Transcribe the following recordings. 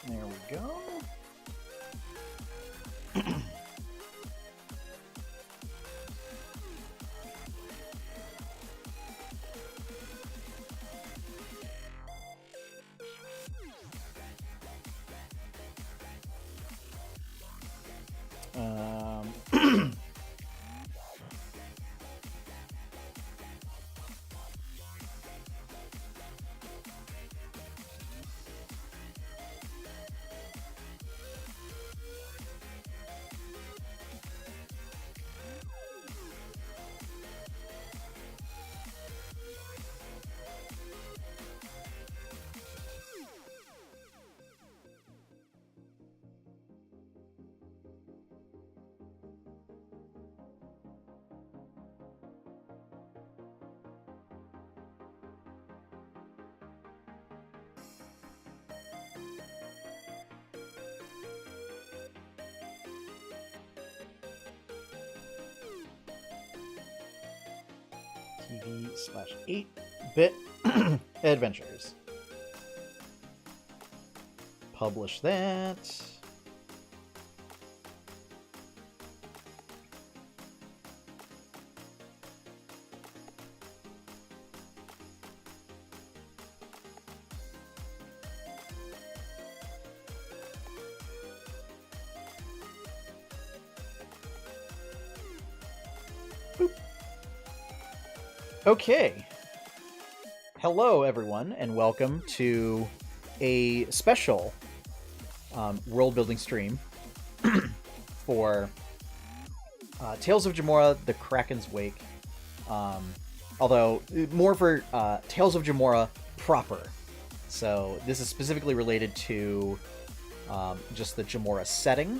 There we go. TV/8-bit adventures. Publish that. Okay. Hello, everyone, and welcome to a special world building stream for Tales of Jemmora: The Kraken's Wake. Although more for Tales of Jemmora proper. So this is specifically related to just the Jemmora setting.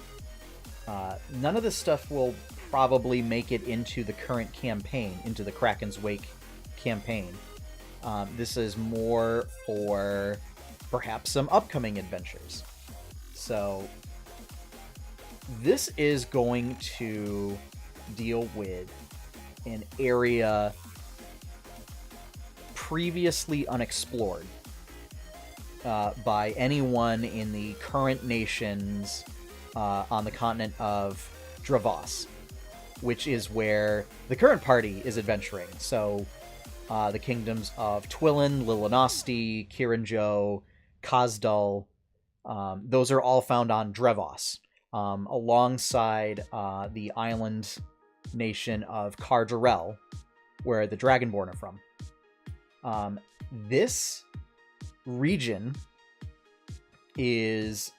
None of this stuff will probably make it into the current campaign, into the Kraken's Wake campaign. This is more for perhaps some upcoming adventures. So this is going to deal with an area previously unexplored by anyone in the current nations on the continent of Drevoss, which is where the current party is adventuring. So the kingdoms of Twillin, Lilinosti, Kirinjo, Kazdal, those are all found on Drevoss, alongside the island nation of Kardarel, where the Dragonborn are from. This region is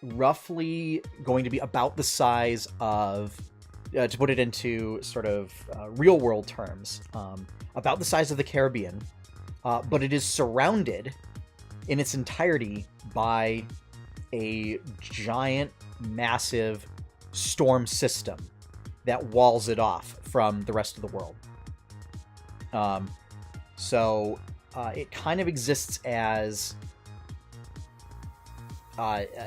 roughly going to be about the size of, to put it into sort of real world terms, about the size of the Caribbean, but it is surrounded in its entirety by a giant, massive storm system that walls it off from the rest of the world. So it kind of exists as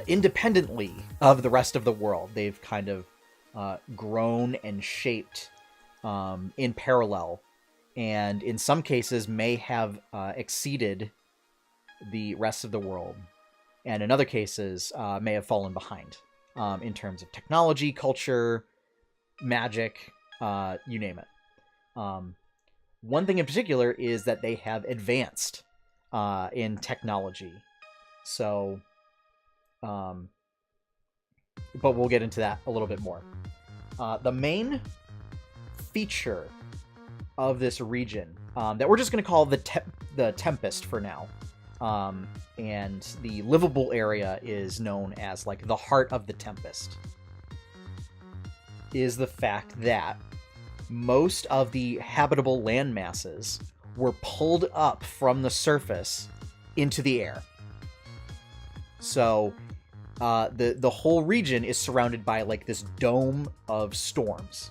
independently of the rest of the world. They've kind of grown and shaped in parallel, and in some cases may have exceeded the rest of the world, and in other cases may have fallen behind in terms of technology, culture, magic, you name it. One thing in particular is that they have advanced in technology. So, but we'll get into that a little bit more. The main feature of this region that we're just going to call the Tempest for now, and the livable area is known as like the heart of the Tempest, is the fact that most of the habitable land masses were pulled up from the surface into the air. So the whole region is surrounded by like this dome of storms.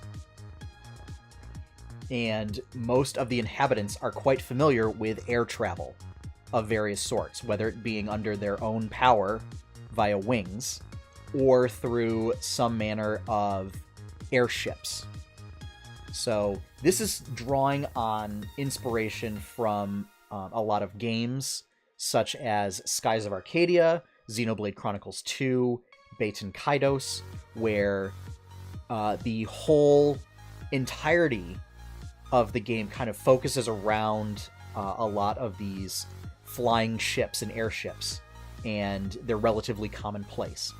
And most of the inhabitants are quite familiar with air travel of various sorts, whether it being under their own power via wings or through some manner of airships. So this is drawing on inspiration from a lot of games such as Skies of Arcadia, Xenoblade Chronicles 2, Baten Kaidos, where the whole entirety of the game kind of focuses around a lot of these flying ships and airships, and they're relatively commonplace.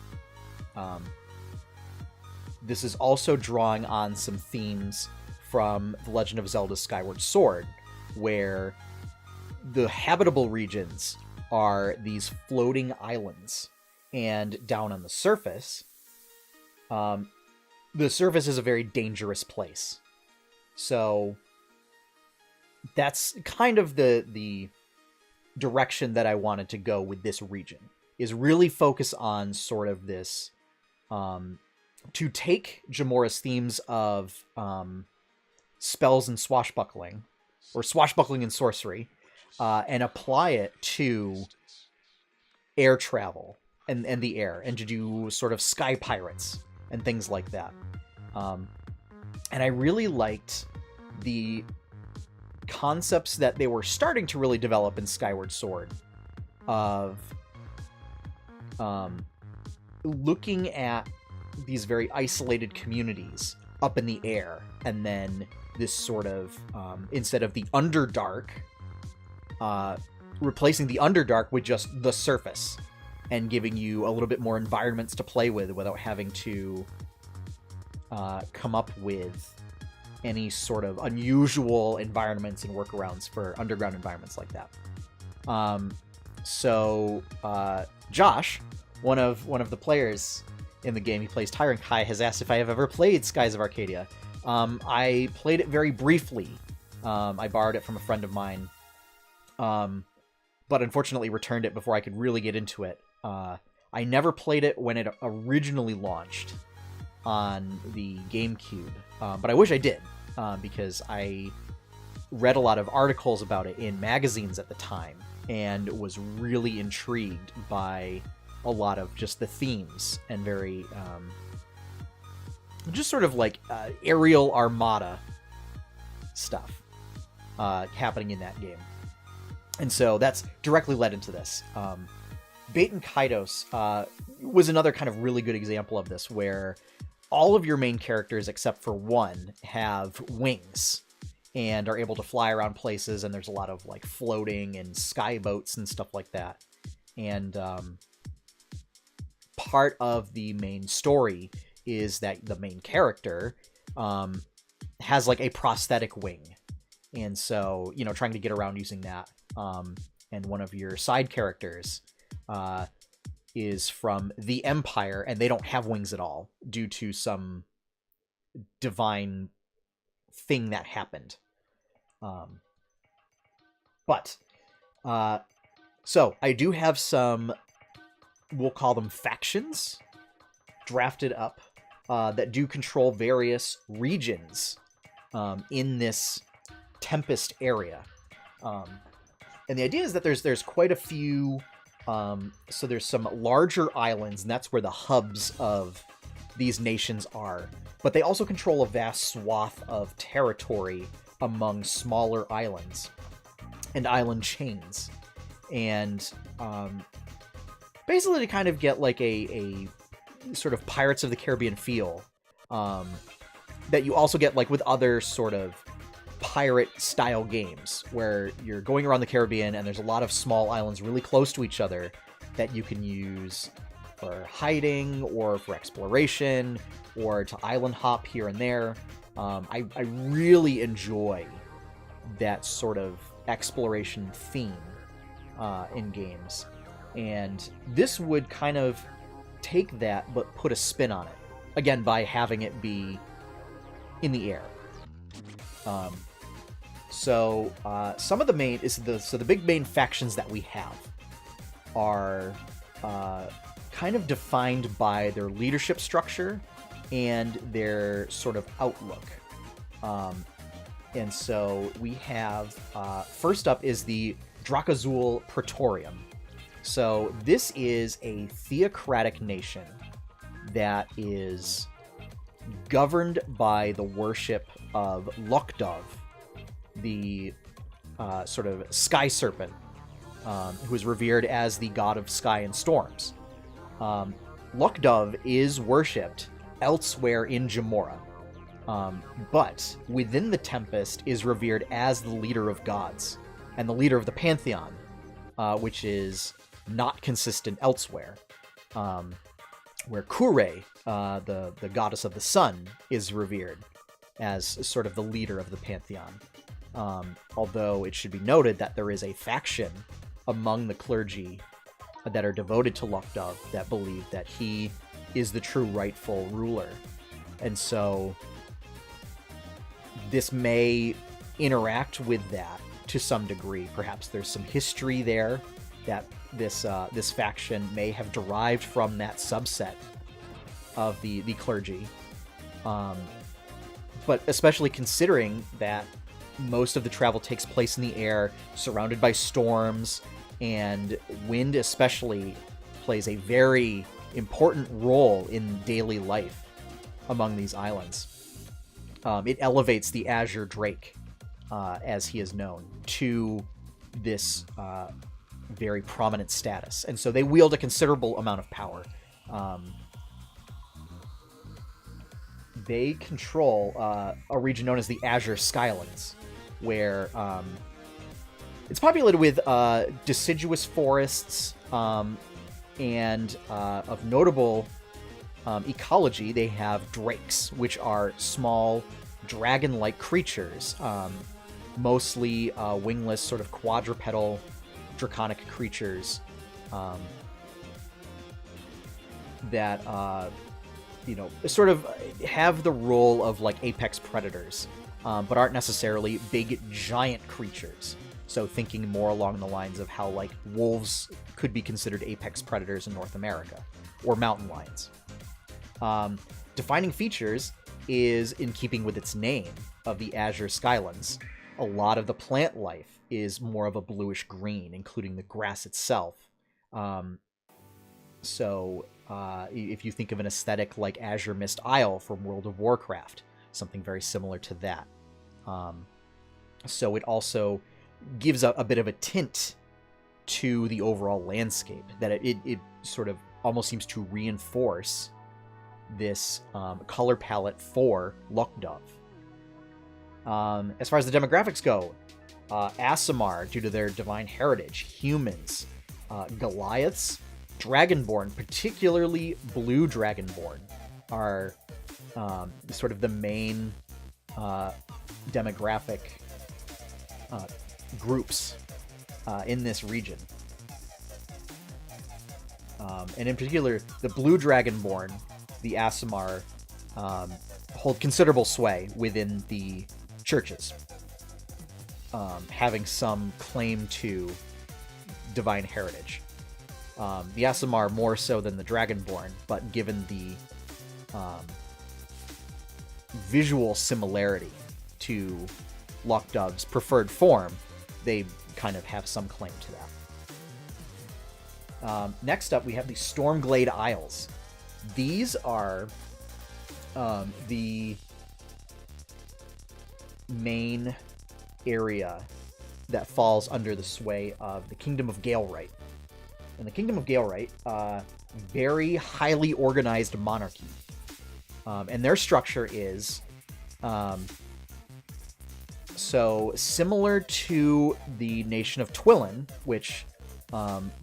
This is also drawing on some themes from The Legend of Zelda Skyward Sword, where the habitable regions are these floating islands, and down on the surface is a very dangerous place. So that's kind of the direction that I wanted to go with this region, is really focus on sort of this, to take Jemmora's themes of spells and swashbuckling, or swashbuckling and sorcery, and apply it to air travel and the air, and to do sort of sky pirates and things like that. And I really liked the concepts that they were starting to really develop in Skyward Sword of looking at these very isolated communities up in the air, and then this sort of, instead of the Underdark, replacing the Underdark with just the surface, and giving you a little bit more environments to play with without having to come up with any sort of unusual environments and workarounds for underground environments like that. So Josh, one of the players in the game, he plays Tyrant Kai, has asked if I have ever played Skies of Arcadia. I played it very briefly. I borrowed it from a friend of mine, but unfortunately returned it before I could really get into it. I never played it when it originally launched on the GameCube, but I wish I did, because I read a lot of articles about it in magazines at the time, and was really intrigued by a lot of just the themes, and very just sort of like aerial armada stuff happening in that game. And so that's directly led into this. Baten Kaidos was another kind of really good example of this, where all of your main characters, except for one, have wings and are able to fly around places, and there's a lot of like floating and sky boats and stuff like that. And part of the main story is that the main character has like a prosthetic wing, and so, you know, trying to get around using that. And one of your side characters is from the Empire, and they don't have wings at all due to some divine thing that happened. So I do have some, we'll call them factions, drafted up that do control various regions in this Tempest area. And the idea is that there's quite a few. So there's some larger islands, and that's where the hubs of these nations are. But they also control a vast swath of territory among smaller islands and island chains. And basically to kind of get like a sort of Pirates of the Caribbean feel that you also get like with other sort of pirate style games, where you're going around the Caribbean and there's a lot of small islands really close to each other that you can use for hiding or for exploration or to island hop here and there. I really enjoy that sort of exploration theme in games, and this would kind of take that but put a spin on it, again, by having it be in the air. So some of the main the big main factions that we have are kind of defined by their leadership structure and their sort of outlook. And so we have, first up is the Drakazul Praetorium. So this is a theocratic nation that is governed by the worship of Lokdov, the sort of sky serpent who is revered as the god of sky and storms. Luckdove is worshipped elsewhere in Jemmora, but within the Tempest is revered as the leader of gods and the leader of the Pantheon, which is not consistent elsewhere. Where Kure, the goddess of the sun, is revered as sort of the leader of the Pantheon. Although it should be noted that there is a faction among the clergy that are devoted to Luckdove that believe that he is the true rightful ruler. And so this may interact with that to some degree. Perhaps there's some history there that this faction may have derived from that subset of the clergy. But especially considering that most of the travel takes place in the air, surrounded by storms, and wind especially plays a very important role in daily life among these islands. It elevates the Azure Drake, as he is known, to this very prominent status. And so they wield a considerable amount of power. They control a region known as the Azure Skylands, where it's populated with deciduous forests, and of notable ecology, they have drakes, which are small dragon-like creatures, mostly wingless, sort of quadrupedal draconic creatures that sort of have the role of like apex predators, but aren't necessarily big giant creatures. So thinking more along the lines of how like wolves could be considered apex predators in North America, or mountain lions. Defining features is in keeping with its name of the Azure Skylands. A lot of the plant life is more of a bluish green, including the grass itself. So if you think of an aesthetic like Azure Mist Isle from World of Warcraft, something very similar to that. So it also gives a bit of a tint to the overall landscape, that it sort of almost seems to reinforce this color palette for Luckdove. As far as the demographics go, Aasimar, due to their divine heritage, humans, Goliaths, Dragonborn, particularly blue Dragonborn, are sort of the main demographic groups in this region. And in particular, the blue Dragonborn, the Aasimar, hold considerable sway within the churches, having some claim to divine heritage. The Aasimar more so than the Dragonborn, but given the visual similarity to Luckdove's preferred form, they kind of have some claim to that. Next up, we have the Stormglade Isles. These are the main area that falls under the sway of the Kingdom of Gaelrite. And the Kingdom of Gaelrite, very highly organized monarchy. And their structure is so similar to the nation of Twillin, which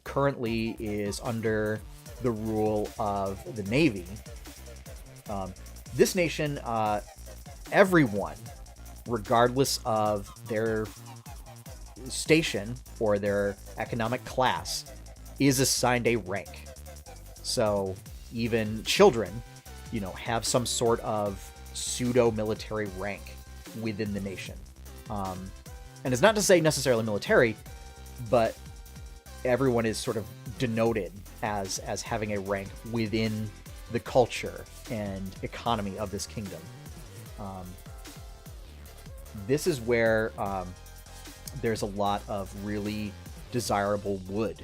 currently is under the rule of the Navy. This nation, everyone, regardless of their station or their economic class, is assigned a rank. So even children, have some sort of pseudo-military rank within the nation. And it's not to say necessarily military, but everyone is sort of denoted as having a rank within the culture and economy of this kingdom. This is where there's a lot of really desirable wood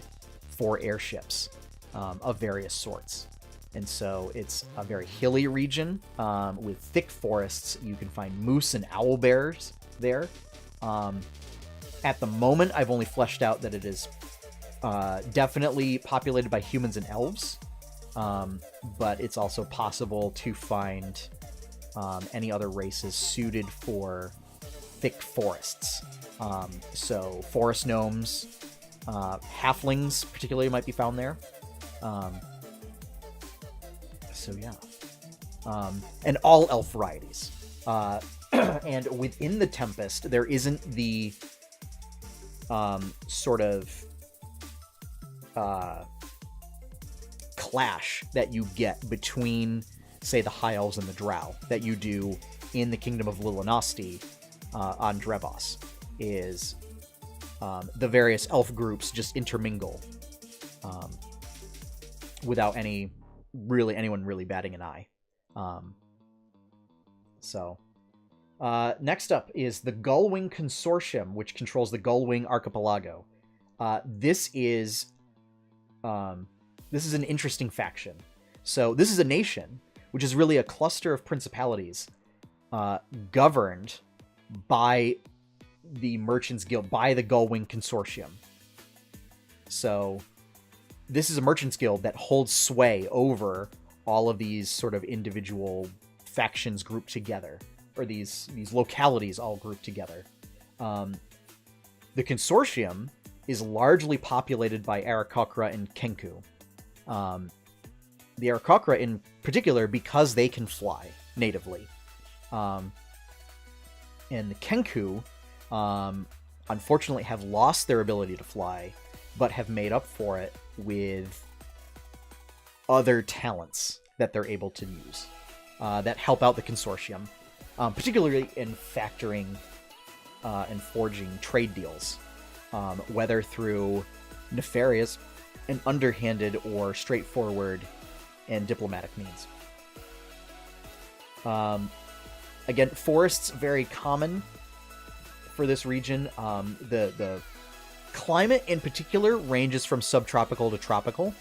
for airships of various sorts. And so it's a very hilly region with thick forests. You can find moose and owl bears there. At the moment, I've only fleshed out that it is definitely populated by humans and elves, but it's also possible to find any other races suited for thick forests. So forest gnomes, halflings particularly might be found there. So yeah. And all elf varieties. And within the Tempest, there isn't the sort of clash that you get between, say, the High Elves and the Drow that you do in the Kingdom of Lilinosti on Drevoss. Is the various elf groups just intermingle without anyone really batting an eye. Next up is the Gullwing Consortium, which controls the Gullwing Archipelago. This is an interesting faction. So this is a nation, which is really a cluster of principalities governed by the Merchants Guild, by the Gullwing Consortium. So this is a Merchants Guild that holds sway over all of these sort of individual factions grouped together, or these localities all grouped together. The Consortium is largely populated by Aarakocra and Kenku. The Aarakocra in particular because they can fly natively. And the Kenku, unfortunately, have lost their ability to fly, but have made up for it with other talents that they're able to use that help out the Consortium, particularly in factoring and forging trade deals, whether through nefarious and underhanded or straightforward and diplomatic means. Again, forests very common for this region. The climate in particular ranges from subtropical to tropical,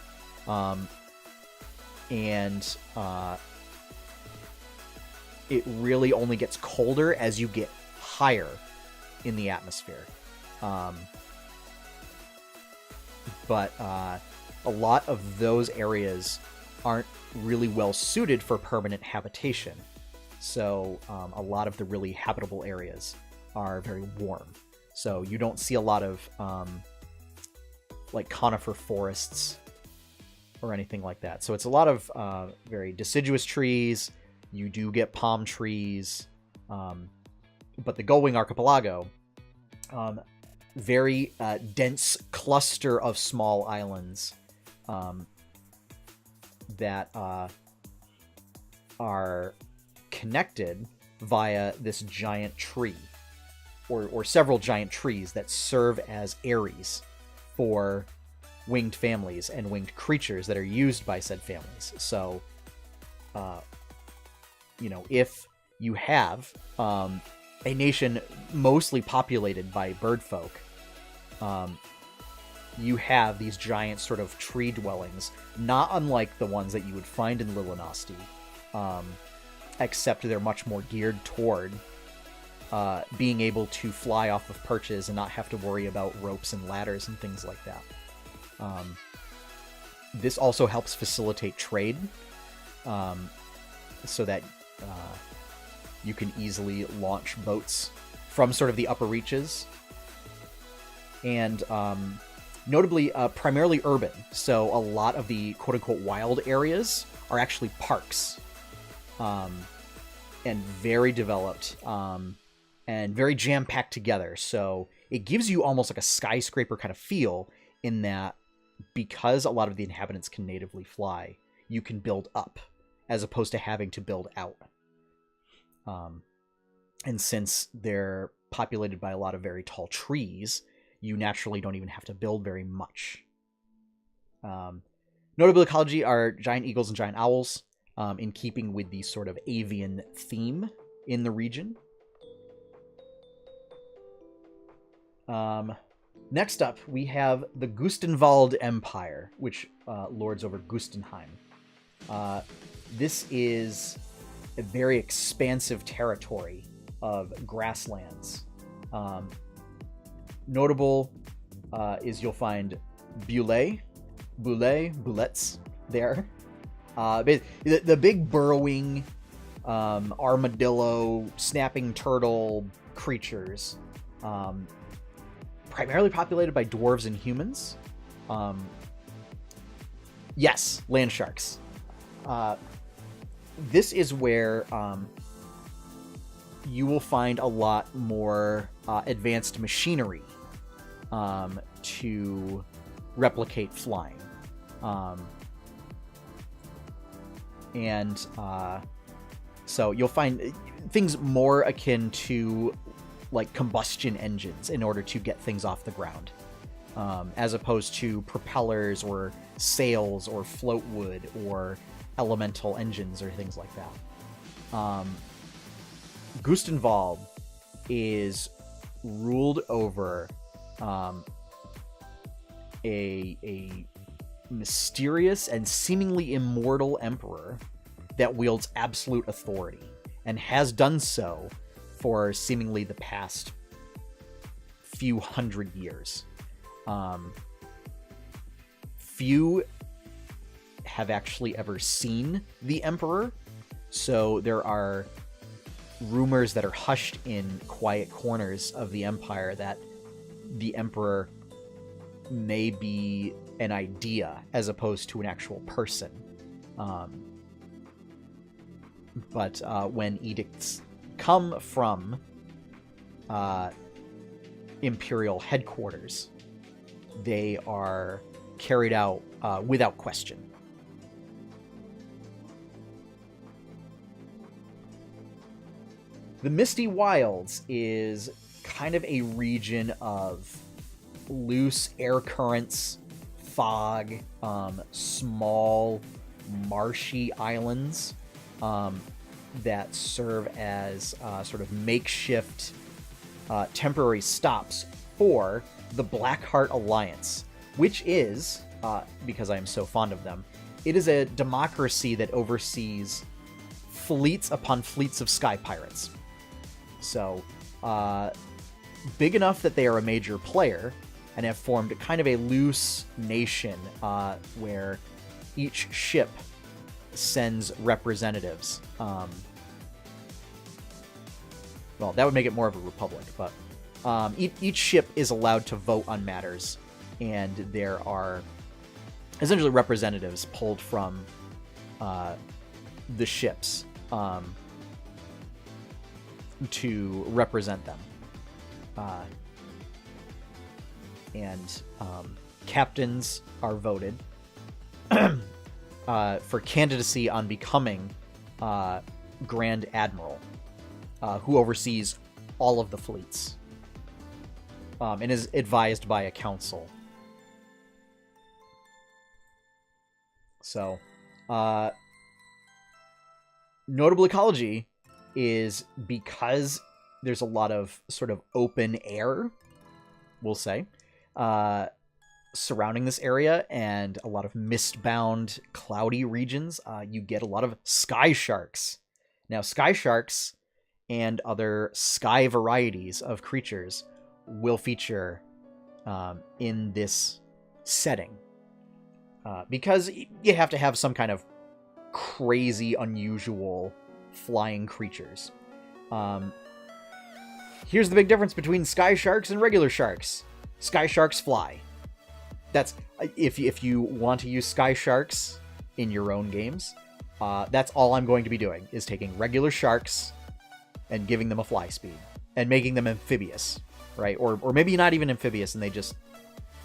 and it really only gets colder as you get higher in the atmosphere. But a lot of those areas aren't really well suited for permanent habitation. So a lot of the really habitable areas are very warm. So you don't see a lot of like conifer forests or anything like that. So it's a lot of very deciduous trees. You do get palm trees. But the Gullwing Archipelago, very dense cluster of small islands that are connected via this giant tree, or several giant trees that serve as aeries for winged families and winged creatures that are used by said families. So, if you have a nation mostly populated by bird folk, you have these giant sort of tree dwellings, not unlike the ones that you would find in Lilinosti, except they're much more geared toward being able to fly off of perches and not have to worry about ropes and ladders and things like that. This also helps facilitate trade, so that you can easily launch boats from sort of the upper reaches. And notably, primarily urban. So a lot of the quote-unquote wild areas are actually parks, and very developed, and very jam-packed together. So it gives you almost like a skyscraper kind of feel, in that because a lot of the inhabitants can natively fly, you can build up as opposed to having to build out. And since they're populated by a lot of very tall trees, you naturally don't even have to build very much. Notable ecology are giant eagles and giant owls, in keeping with the sort of avian theme in the region. Next up, we have the Gustenwald Empire, which lords over Gustenheim. This is a very expansive territory of grasslands. Notable is you'll find bullets there. The big burrowing armadillo, snapping turtle creatures, primarily populated by dwarves and humans. Yes, land sharks. This is where you will find a lot more advanced machinery to replicate flying. So you'll find things more akin to like combustion engines in order to get things off the ground, as opposed to propellers or sails or float wood or elemental engines or things like that. Gustriders is ruled over a mysterious and seemingly immortal emperor that wields absolute authority, and has done so for seemingly the past few hundred years. Few have actually ever seen the emperor, so there are rumors that are hushed in quiet corners of the empire that the emperor may be an idea as opposed to an actual person. But when edicts come from imperial headquarters, they are carried out without question. The Misty Wilds is kind of a region of loose air currents, fog, small marshy islands that serve as sort of makeshift temporary stops for the Blackheart Alliance, which is, because I am so fond of them, it is a democracy that oversees fleets upon fleets of sky pirates. So, big enough that they are a major player and have formed kind of a loose nation where each ship sends representatives. Well, that would make it more of a republic, but each ship is allowed to vote on matters, and there are essentially representatives pulled from the ships to represent them. And captains are voted for candidacy on becoming Grand Admiral, who oversees all of the fleets, and is advised by a council. So, notable ecology is because there's a lot of sort of open air, we'll say, surrounding this area, and a lot of mist-bound, cloudy regions. You get a lot of sky sharks. Now, sky sharks and other sky varieties of creatures will feature in this setting, because you have to have some kind of crazy, unusual flying creatures. Here's the big difference between sky sharks and regular sharks. Sky sharks fly. That's if you want to use sky sharks in your own games, that's all I'm going to be doing, is taking regular sharks and giving them a fly speed and making them amphibious, right? Or maybe not even amphibious and they just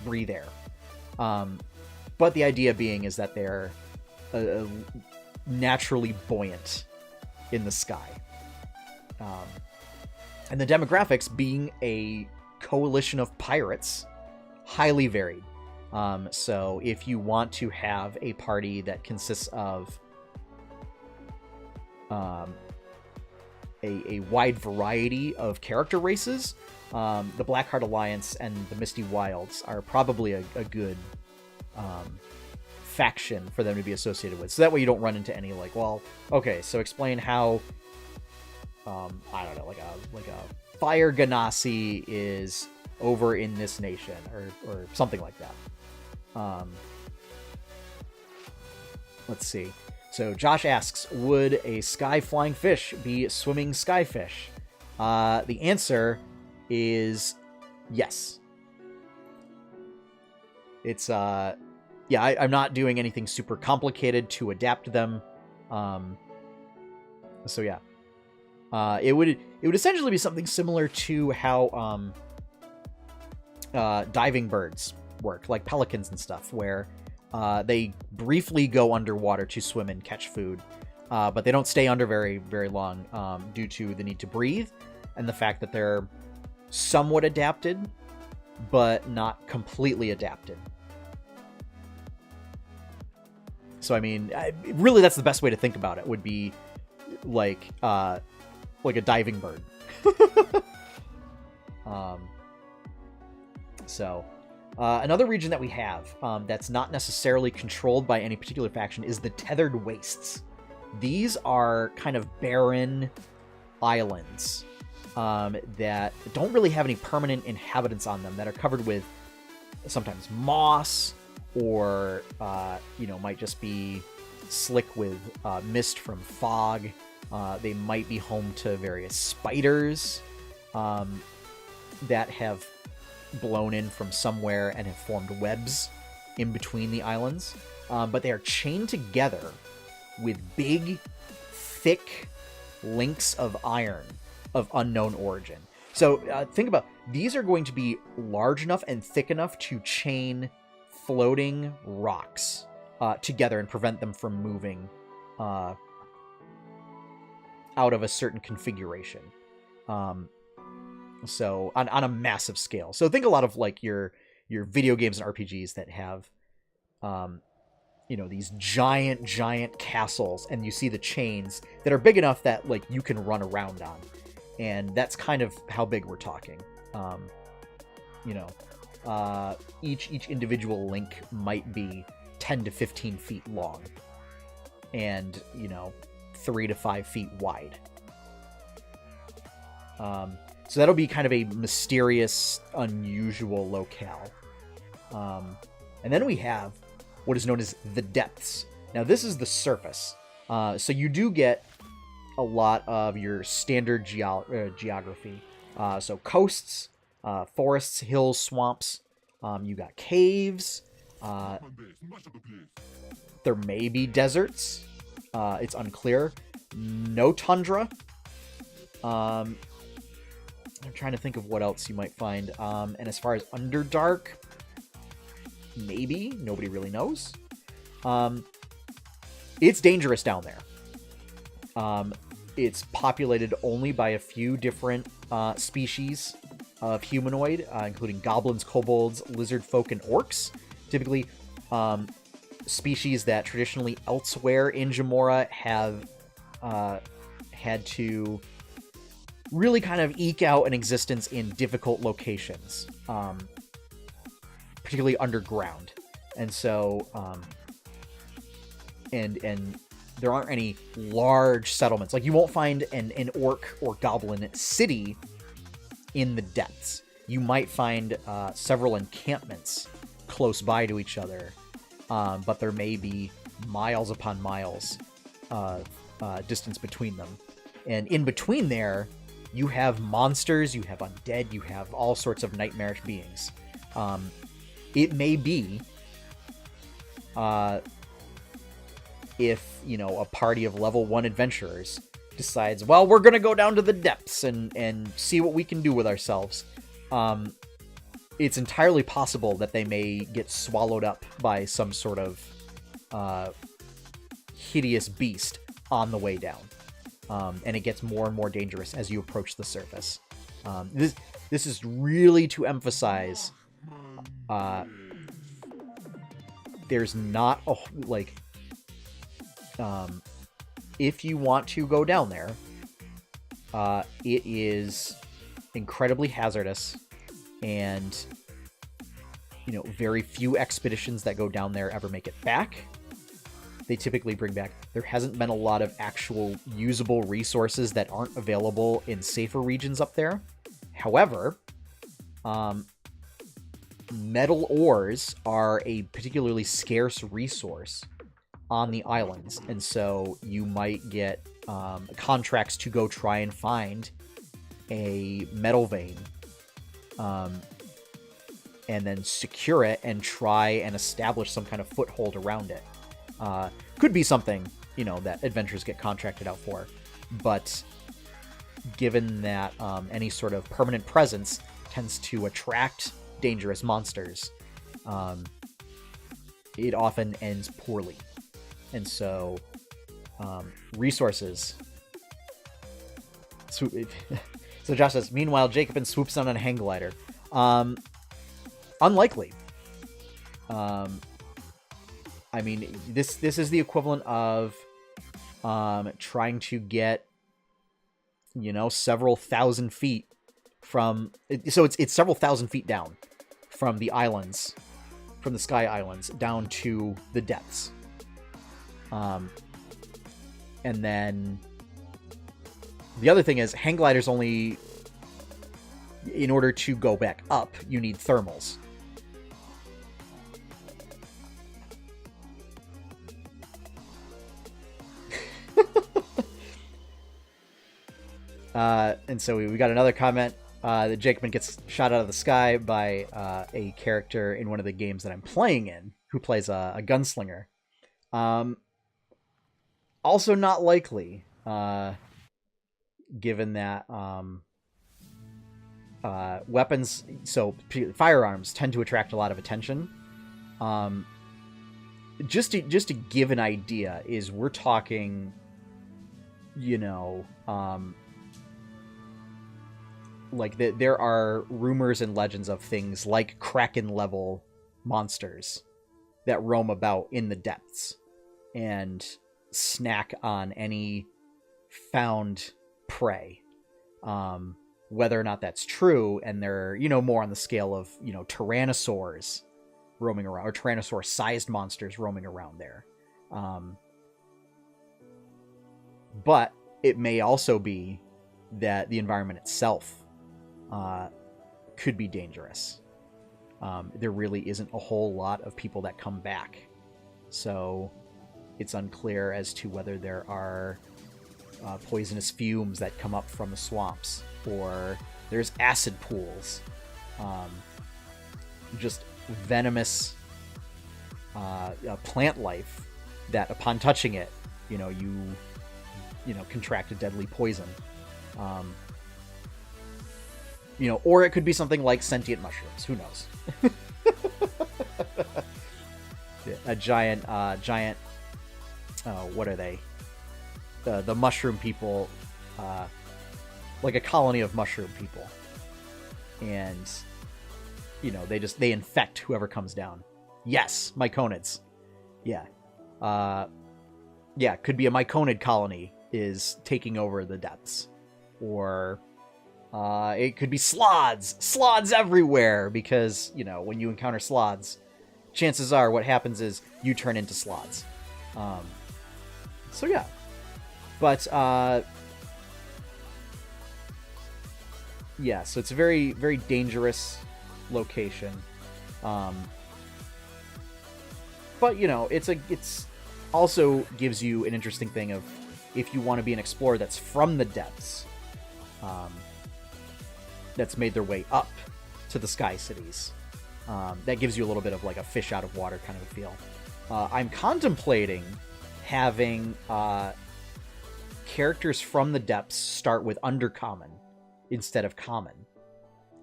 breathe air. But the idea being is that they're naturally buoyant in the sky. And the demographics, being a coalition of pirates, highly varied. So if you want to have a party that consists of a wide variety of character races, the Blackheart Alliance and the Misty Wilds are probably a good faction for them to be associated with. So that way you don't run into any, like, well, okay, so explain how I don't know, like a Fire Ganassi is over in this nation, or something like that. Let's see. So Josh asks, would a sky flying fish be a swimming skyfish? The answer is yes. It's yeah, I'm not doing anything super complicated to adapt them. So yeah, it would essentially be something similar to how diving birds work, like pelicans and stuff, where they briefly go underwater to swim and catch food, but they don't stay under very, very long due to the need to breathe and the fact that they're somewhat adapted, but not completely adapted. So, I mean, really, that's the best way to think about it, would be like a diving bird. Another region that we have that's not necessarily controlled by any particular faction is the Tethered Wastes. These are kind of barren islands that don't really have any permanent inhabitants on them, that are covered with sometimes moss, or might just be slick with mist from fog. They might be home to various spiders that have blown in from somewhere and have formed webs in between the islands. But they are chained together with big, thick links of iron of unknown origin. So think about, these are going to be large enough and thick enough to chain floating rocks together and prevent them from moving out of a certain configuration. So on a massive scale. So think a lot of like your video games and RPGs that have these giant castles, and you see the chains that are big enough that like you can run around on. And that's kind of how big we're talking. Each individual link might be 10 to 15 feet long and 3 to 5 feet wide. So that'll be kind of a mysterious, unusual locale. And then we have what is known as the depths. Now this is the surface. So you do get a lot of your standard geography. So coasts, forests, hills, swamps. You got caves. There may be deserts. It's unclear. No tundra. I'm trying to think of what else you might find. And as far as Underdark, maybe. Nobody really knows. It's dangerous down there. It's populated only by a few different species of humanoid, including goblins, kobolds, lizard folk, and orcs. Typically, species that traditionally elsewhere in Jemmora have had to really kind of eke out an existence in difficult locations, particularly underground. And so, and there aren't any large settlements. Like, you won't find an orc or goblin city in the depths. You might find several encampments close by to each other, but there may be miles upon miles distance between them. And in between there, you have monsters, you have undead, you have all sorts of nightmarish beings. It may be if, a party of level 1 adventurers decides, well, we're going to go down to the depths and see what we can do with ourselves. It's entirely possible that they may get swallowed up by some sort of hideous beast on the way down. And it gets more and more dangerous as you approach the surface. This is really to emphasize there's not a, like, if you want to go down there, it is incredibly hazardous, and very few expeditions that go down there ever make it back. They typically bring back, there hasn't been a lot of actual usable resources that aren't available in safer regions up there. However, metal ores are a particularly scarce resource on the islands, and so you might get contracts to go try and find a metal vein, and then secure it and try and establish some kind of foothold around it. Could be something, that adventurers get contracted out for, but given that any sort of permanent presence tends to attract dangerous monsters, it often ends poorly. And so, resources. So Josh says, meanwhile, Jacobin swoops down on a hang glider. Unlikely. I mean, this is the equivalent of trying to get, several thousand feet from. So it's several thousand feet down from the islands, from the Sky Islands, down to the depths. And then the other thing is, hang gliders only, in order to go back up, you need thermals. And so we got another comment that Jacobin gets shot out of the sky by a character in one of the games that I'm playing in, who plays a gunslinger. Also not likely, given that weapons, so firearms, tend to attract a lot of attention. Just to give an idea, is we're talking, like there are rumors and legends of things like Kraken level monsters that roam about in the depths and snack on any found prey. Whether or not that's true, and they're, more on the scale of, tyrannosaurs roaming around, or tyrannosaur-sized monsters roaming around there. But it may also be that the environment itself could be dangerous. There really isn't a whole lot of people that come back, so it's unclear as to whether there are poisonous fumes that come up from the swamps, or there's acid pools, just venomous plant life that upon touching it, you contract a deadly poison. Or it could be something like sentient mushrooms. Who knows? A giant, what are they? The mushroom people, like a colony of mushroom people. And, they infect whoever comes down. Yes, myconids. Yeah. Could be a myconid colony is taking over the depths. Or it could be sloths everywhere, because when you encounter sloths, chances are what happens is you turn into sloths. So yeah, but yeah, so it's a very, very dangerous location. But it's also gives you an interesting thing of, if you want to be an explorer that's from the depths, that's made their way up to the Sky Cities. That gives you a little bit of like a fish out of water kind of a feel. I'm contemplating having characters from the depths start with Undercommon instead of Common.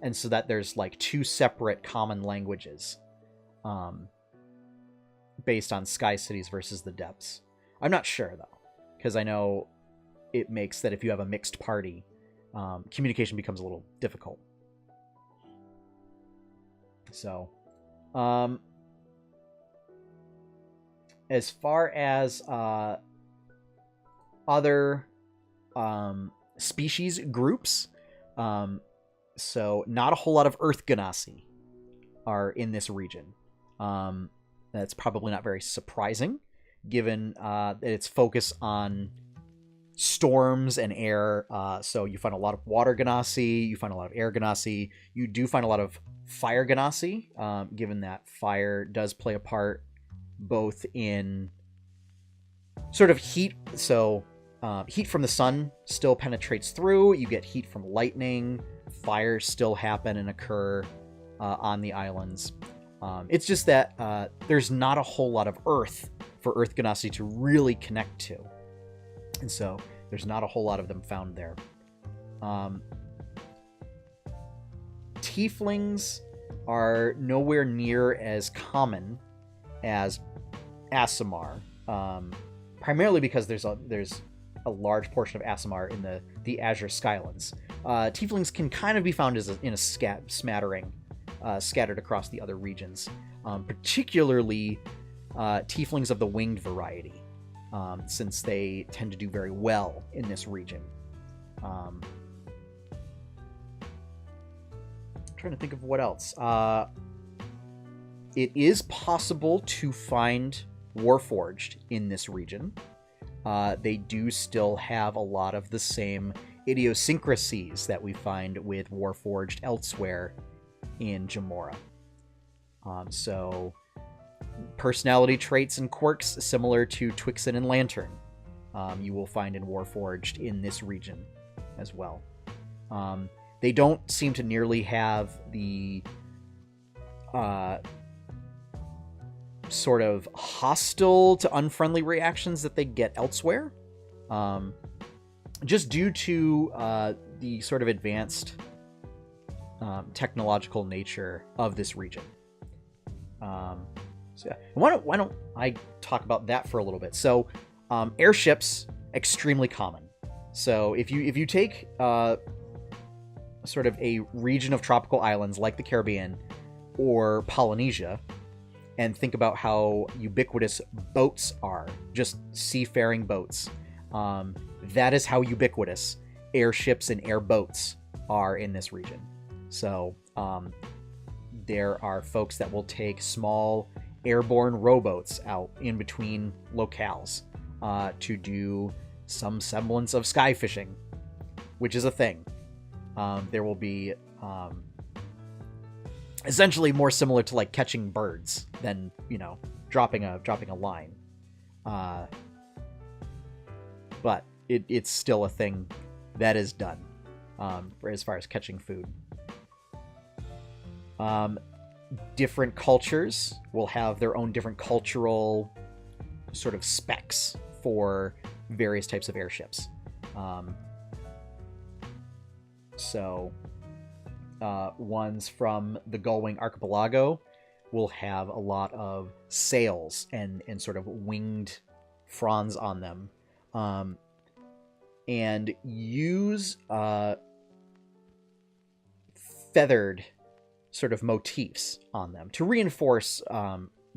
And so that there's like two separate common languages based on Sky Cities versus the depths. I'm not sure, though, because I know it makes that if you have a mixed party, communication becomes a little difficult. So, as far as other species groups, so not a whole lot of Earth Ganassi are in this region. That's probably not very surprising, given that its focus on storms and air. So you find a lot of water Ganassi, you find a lot of air Ganassi. You do find a lot of fire Ganassi, given that fire does play a part both in sort of heat. So heat from the sun still penetrates through. You get heat from lightning. Fires still happen and occur on the islands. It's just that there's not a whole lot of earth for earth Ganassi to really connect to. And so there's not a whole lot of them found there. Tieflings are nowhere near as common as Aasimar, primarily because there's a large portion of Aasimar in the Azure Skylands. Tieflings can kind of be found in a smattering, scattered across the other regions, particularly Tieflings of the winged variety. Since they tend to do very well in this region. Trying to think of what else. It is possible to find Warforged in this region. They do still have a lot of the same idiosyncrasies that we find with Warforged elsewhere in Jemmora. So personality traits and quirks similar to Twixen and Lantern, you will find in Warforged in this region as well. They don't seem to nearly have the sort of hostile to unfriendly reactions that they get elsewhere, just due to the sort of advanced technological nature of this region. So yeah. Why don't I talk about that for a little bit? So, airships, extremely common. So if you take sort of a region of tropical islands like the Caribbean or Polynesia, and think about how ubiquitous boats are, just seafaring boats, that is how ubiquitous airships and airboats are in this region. So there are folks that will take small airborne rowboats out in between locales to do some semblance of sky fishing, which is a thing. There will be essentially more similar to like catching birds than, dropping a line. But it's still a thing that is done for as far as catching food. Different cultures will have their own different cultural sort of specs for various types of airships. Ones from the Gullwing Archipelago will have a lot of sails and sort of winged fronds on them, and use feathered sort of motifs on them to reinforce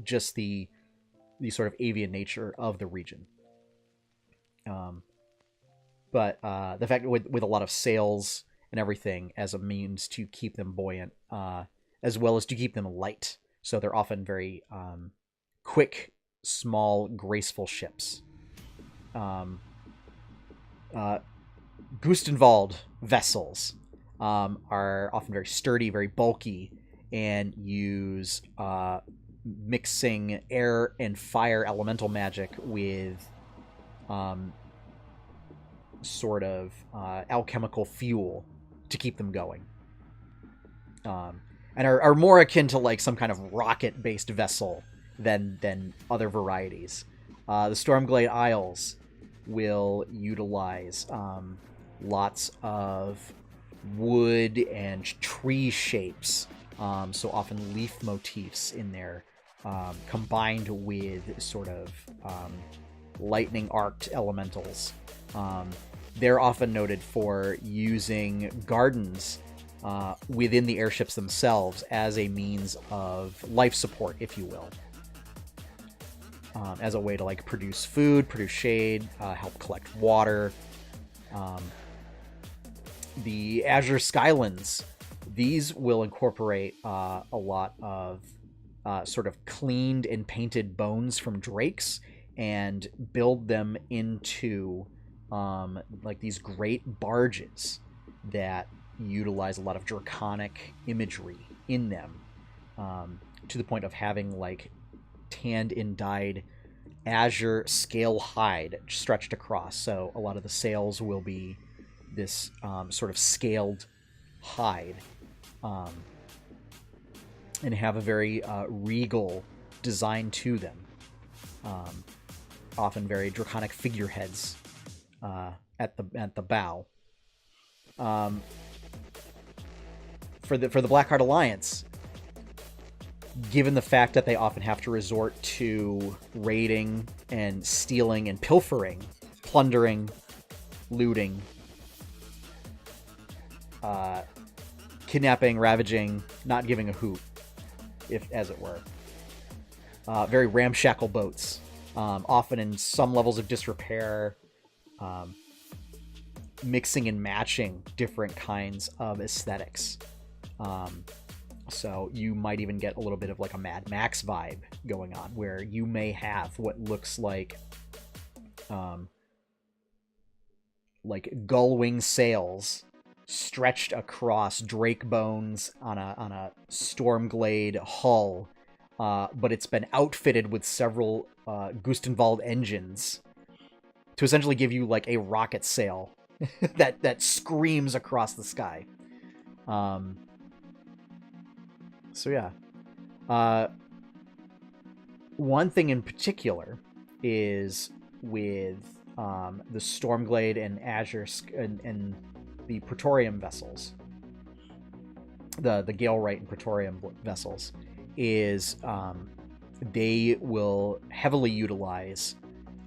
just the sort of avian nature of the region. But the fact with a lot of sails and everything as a means to keep them buoyant, as well as to keep them light. So they're often very quick, small, graceful ships. Gustenwald vessels are often very sturdy, very bulky, and use mixing air and fire elemental magic with sort of alchemical fuel to keep them going, and are more akin to like some kind of rocket-based vessel than other varieties. The Stormglade Isles will utilize lots of wood and tree shapes, so often leaf motifs in there, combined with sort of lightning arced elementals. They're often noted for using gardens within the airships themselves as a means of life support, if you will, as a way to like produce food, produce shade, help collect water. The Azure Skylands, these will incorporate a lot of sort of cleaned and painted bones from drakes and build them into like these great barges that utilize a lot of draconic imagery in them, to the point of having like tanned and dyed azure scale hide stretched across. So a lot of the sails will be this sort of scaled hide, and have a very regal design to them. Often very draconic figureheads at the bow. For the Blackheart Alliance, given the fact that they often have to resort to raiding and stealing and pilfering, plundering, looting, kidnapping, ravaging, not giving a hoot, if as it were. Very ramshackle boats, often in some levels of disrepair, mixing and matching different kinds of aesthetics. So you might even get a little bit of like a Mad Max vibe going on, where you may have what looks like gull wing sails stretched across drake bones on a Stormglade hull, but it's been outfitted with several Gustriders engines to essentially give you like a rocket sail that screams across the sky. So yeah. One thing in particular is with the Stormglade and Azure and the Praetorium vessels, the Galewright and Praetorium vessels, is they will heavily utilize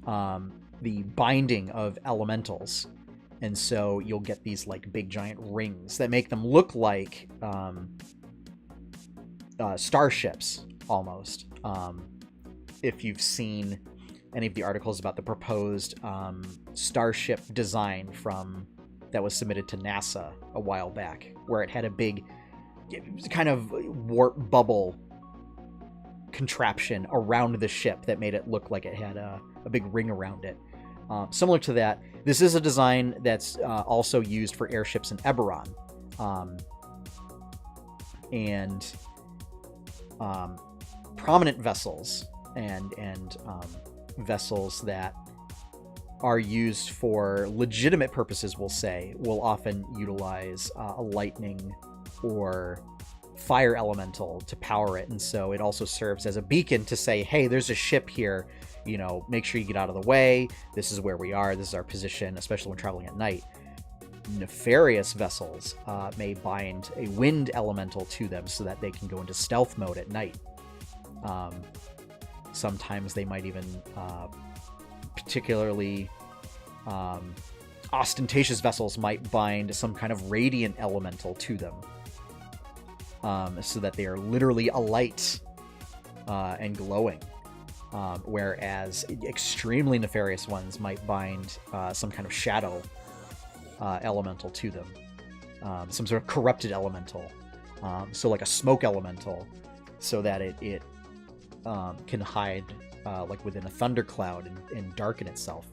the binding of elementals. And so you'll get these like big giant rings that make them look like starships almost. If you've seen any of the articles about the proposed starship design that was submitted to NASA a while back, where it had a big kind of warp bubble contraption around the ship that made it look like it had a big ring around it. Similar to that, this is a design that's also used for airships in Eberron. And prominent vessels and vessels that are used for legitimate purposes, we'll say, will often utilize a lightning or fire elemental to power it. And so it also serves as a beacon to say, hey, there's a ship here, make sure you get out of the way. This is where we are. This is our position, especially when traveling at night. Nefarious vessels may bind a wind elemental to them so that they can go into stealth mode at night. Sometimes they might even particularly ostentatious vessels might bind some kind of radiant elemental to them, so that they are literally alight and glowing. Whereas extremely nefarious ones might bind some kind of shadow elemental to them, some sort of corrupted elemental, so like a smoke elemental, so that it can hide like within a thundercloud and darken itself,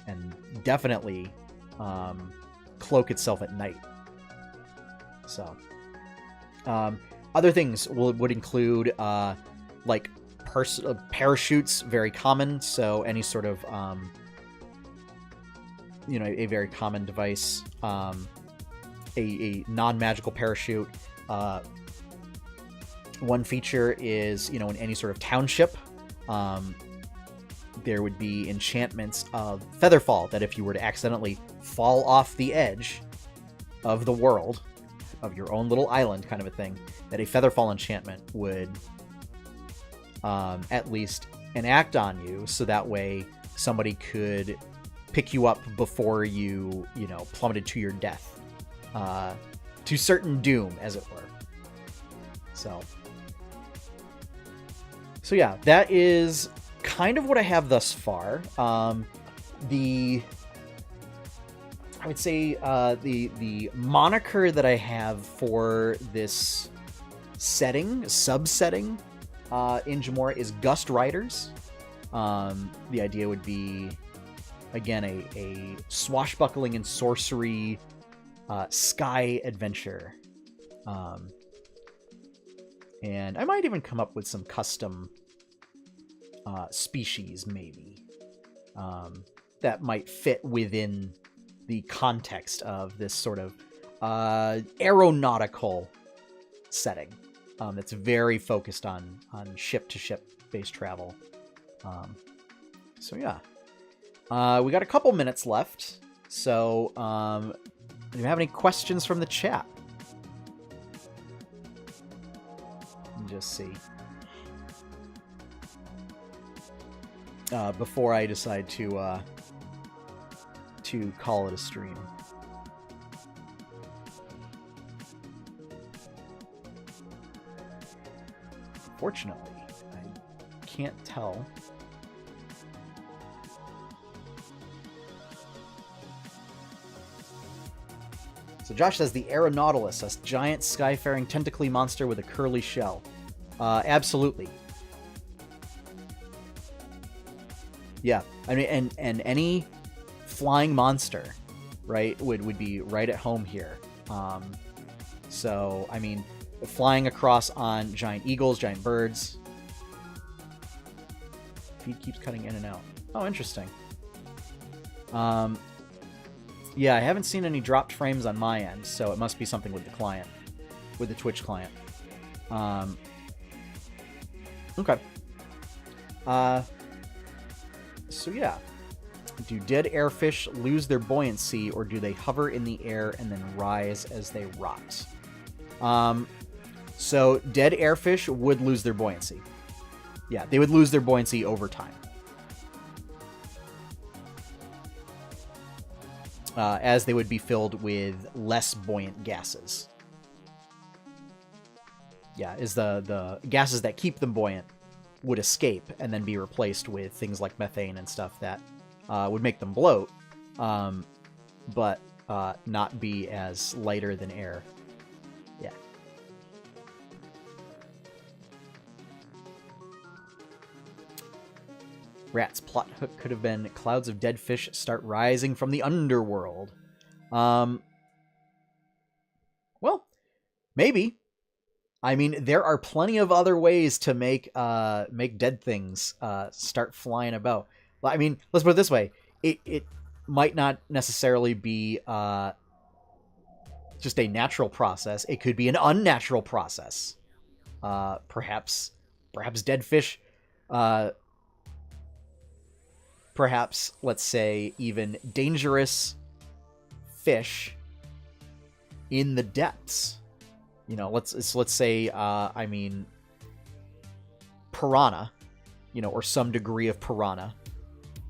and definitely cloak itself at night. So other things would include like parachutes, very common. So any sort of a very common device, a non-magical parachute. One feature is, in any sort of township, there would be enchantments of featherfall, that if you were to accidentally fall off the edge of the world, of your own little island kind of a thing, that a featherfall enchantment would at least enact on you, so that way somebody could pick you up before you, plummeted to your death, to certain doom, as it were. So yeah, that is kind of what I have thus far. I would say the moniker that I have for this subsetting in Jemmora is Gustriders. The idea would be again, a swashbuckling and sorcery sky adventure. And I might even come up with some custom species, maybe, that might fit within the context of this sort of aeronautical setting that's very focused on ship-to-ship based travel. So yeah. We got a couple minutes left, so do you have any questions from the chat? Let me just see. Before I decide to call it a stream. Fortunately, I can't tell. So Josh says the Aeronautilus, a giant skyfaring tentacly monster with a curly shell. Absolutely. Yeah, I mean, and any flying monster, right, would be right at home here. So, I mean, flying across on giant eagles, giant birds. Feed keeps cutting in and out. Oh, interesting. Yeah, I haven't seen any dropped frames on my end, so it must be something with the client, with the Twitch client. Okay. So yeah. Do dead airfish lose their buoyancy, or do they hover in the air and then rise as they rot? So dead airfish would lose their buoyancy. Yeah, they would lose their buoyancy over time. As they would be filled with less buoyant gases. Yeah, is the gases that keep them buoyant would escape and then be replaced with things like methane and stuff that would make them bloat, but not be as lighter than air. Yeah. Rats. Plot hook could have been clouds of dead fish start rising from the underworld. Well, maybe. I mean, there are plenty of other ways to make dead things start flying about. I mean, let's put it this way: it might not necessarily be just a natural process. It could be an unnatural process. Perhaps dead fish. Perhaps, let's say, even dangerous fish in the depths. You know, let's say, I mean, piranha, you know, or some degree of piranha,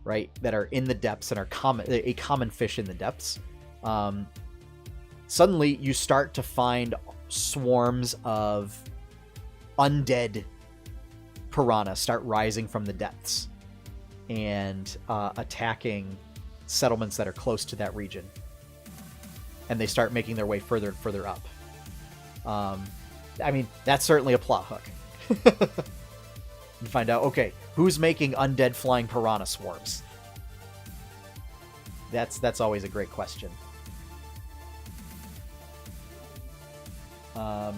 right, that are in the depths and are a common fish in the depths. Suddenly, you start to find swarms of undead piranha start rising from the depths and attacking settlements that are close to that region. And they start making their way further and further up. I mean, that's certainly a plot hook. You find out, okay, who's making undead flying piranha swarms? That's always a great question. So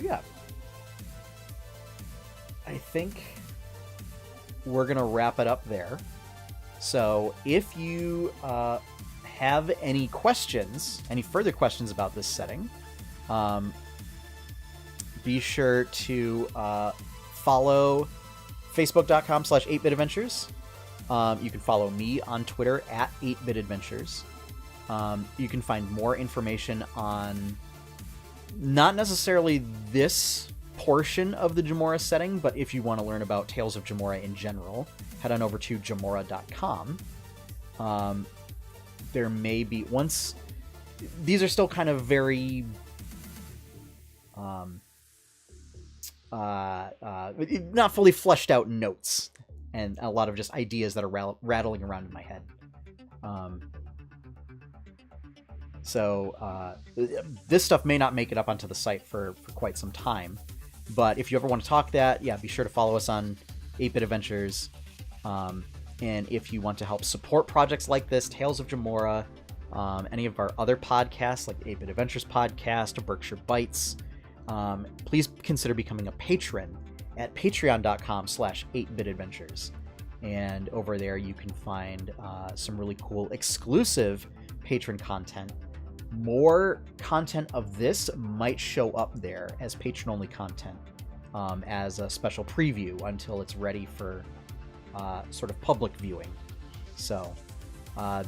yeah. I think we're going to wrap it up there. So if you have any questions, any further questions about this setting, be sure to follow facebook.com/8bitadventures. You can follow me on Twitter at 8bitadventures. You can find more information on not necessarily this portion of the Jemmora setting, but if you want to learn about Tales of Jemmora in general, head on over to jemmora.com. There may be, once these are still kind of very not fully fleshed out notes, and a lot of just ideas that are rattling around in my head. So this stuff may not make it up onto the site for quite some time, but if you ever want to talk that, yeah, be sure to follow us on 8-Bit Adventures. And if you want to help support projects like this, Tales of Jemmora, any of our other podcasts like the 8-Bit Adventures podcast or Berkshire Bites, please consider becoming a patron at patreon.com/8bitadventures. And over there you can find some really cool exclusive patron content. More content of this might show up there as patron-only content as a special preview until it's ready for sort of public viewing. So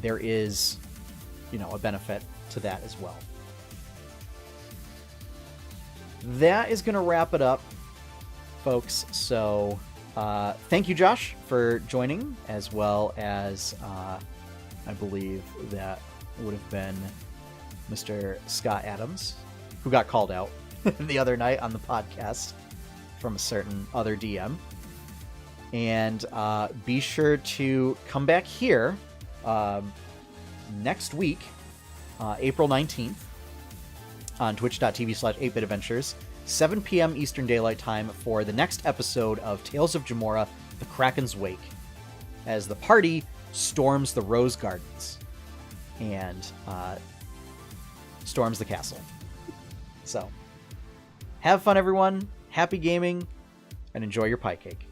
there is, a benefit to that as well. That is going to wrap it up, folks. So thank you, Josh, for joining, as well as I believe that would have been Mr. Scott Adams, who got called out the other night on the podcast from a certain other DM. And be sure to come back here next week, April 19th, on twitch.tv/8bitadventures, 7 p.m. Eastern Daylight Time, for the next episode of Tales of Jemmora, The Kraken's Wake, as the party storms the Rose Gardens and storms the castle. So, have fun, everyone. Happy gaming, and enjoy your pie cake.